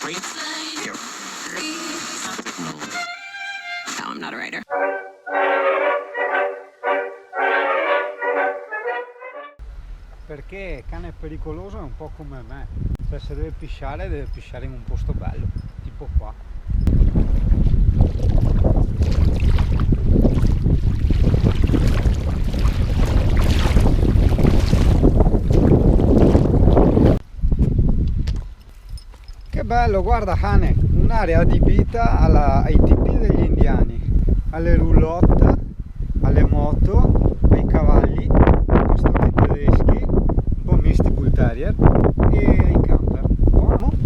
No, I'm not a writer. Perché cane pericoloso è un po' come me, cioè se deve pisciare in un posto bello, tipo qua. Che bello, guarda cane, un'area adibita ai tipi degli indiani, alle roulotte, alle moto, ai cavalli, bastoni tedeschi, un po' misti bull terrier e ai camper. Buono.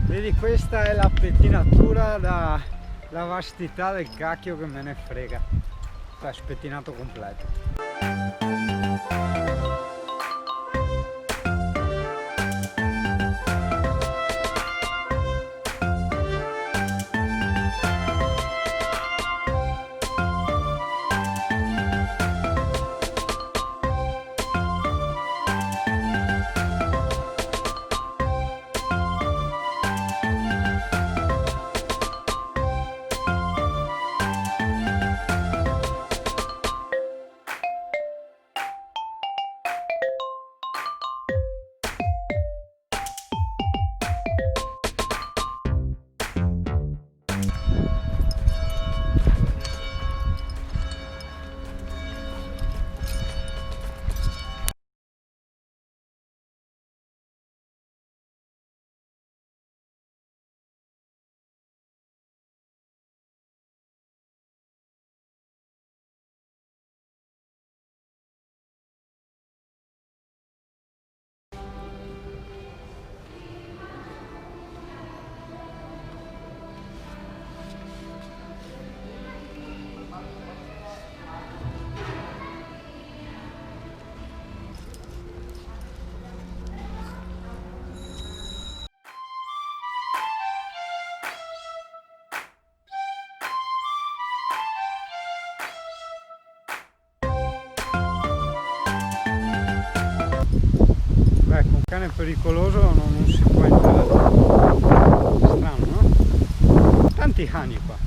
Vedi, questa è la pettinatura da la vastità del cacchio che me ne frega, cioè spettinato completo. Ecco, un cane pericoloso non si può entrare. Strano, no? Tanti cani qua.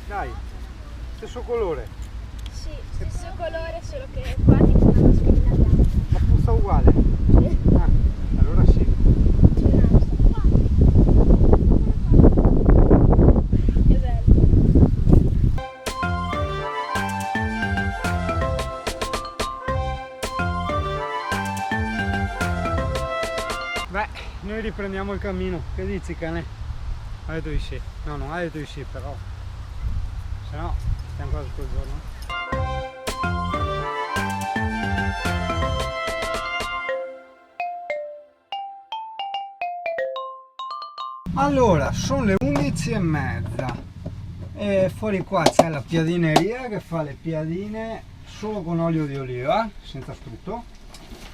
Dai, stesso colore. Sì, stesso colore, solo che qua tipo una mascherina bianca. Ma puzza uguale? Sì. Ah, allora sì. Che bello. Beh, noi riprendiamo il cammino. Che dici, cane? Ha detto di sì. No, non ha detto di sì, però se no stiamo qua tutto il giorno. Allora, sono le 11:30 e fuori qua c'è la piadineria che fa le piadine solo con olio di oliva, senza strutto,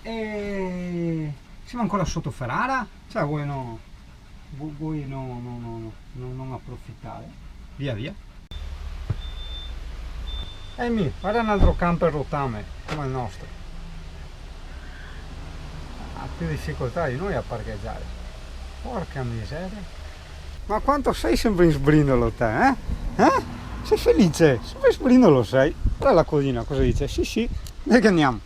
e siamo ancora sotto Ferrara, cioè voi non approfittare, via via. Amy, guarda un altro camper rotame come il nostro, ha più difficoltà di noi a parcheggiare. Porca miseria. Ma quanto sei sempre in sbrindolo te, eh? Eh? Sei felice? Sempre in sbrindolo sei? Guarda la codina, cosa dice? Sì, sì, dai che andiamo.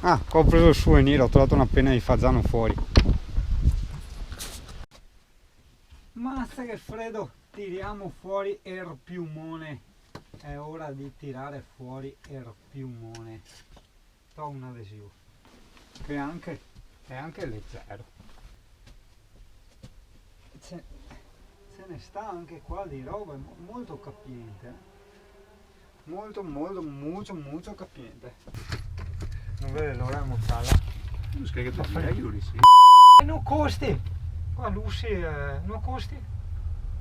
Ah, qua ho preso il souvenir, ho trovato una penna di fagiano fuori. Mazza che freddo, tiriamo fuori il piumone. È ora di tirare fuori il piumone. To un adesivo. Che è anche leggero. Ce ne sta anche qua di roba molto capiente, molto capiente. Non vede l'ora di montarla. Nu schrijf het er jullie zien. Non costi, qua Lucy non costi,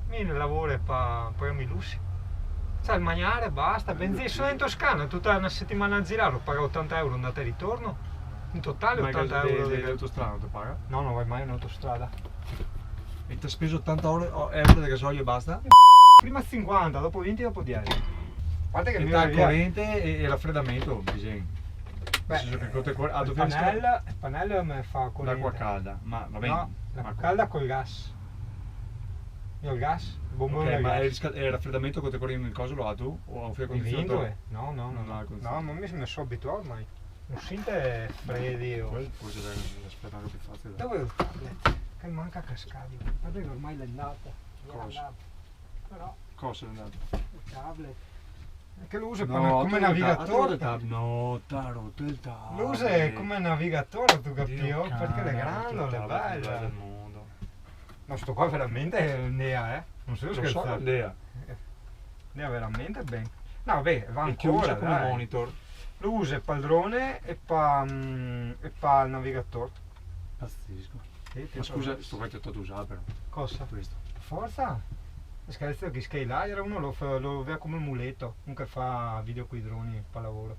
mille lavoro per mi Lucy. Cioè il mangiare basta, benzina, sono in Toscana, tutta una settimana a girare, ho pagato 80 euro andata e ritorno, in totale Maar 80 euro. de autostrada te paga. No, non vai mai in autostrada. E ti ha speso 80 euro di gasolio e basta? Prima 50, dopo 20, dopo 10. A parte che E il il mio corrente e il raffreddamento, bisogna. Beh, il pannello mi fa con l'acqua calda, ma va bene. No, l'acqua calda col gas. Io il gas, il bombone Ok, del ma gas. il raffreddamento con te corri nel coso lo ha tu? O ha un filo Il condizionatore? No, Non ha il no, condizionatore. ma mi sono abituato ormai. Non sente freddi o... Forse aspetta anche più facile. Dove è il tablet? Che manca cascadi. Guarda che ormai l'è andata. Cosa? Però Cosa è andato? il tablet... È che lo uso No, come navigatore. No, t'ha il tablet. Lo usi come navigatore, tu capivo? Perché le grandole, è bella. del mondo. No, sto qua veramente è un'idea, eh? Non so Lo so scherzare. l'idea. Un'idea veramente bene. No, vabbè, va E che usa ancora, come dai. monitor. Lo usa il padrone e fa il navigatore. Pazzesco. Sì, Ma scusa, sto qua ti ho fatto usare però. Cosa? Questo. Forza? Scherzo che Skylight uno lo vede come muletto, comunque fa video con i droni, fa lavoro.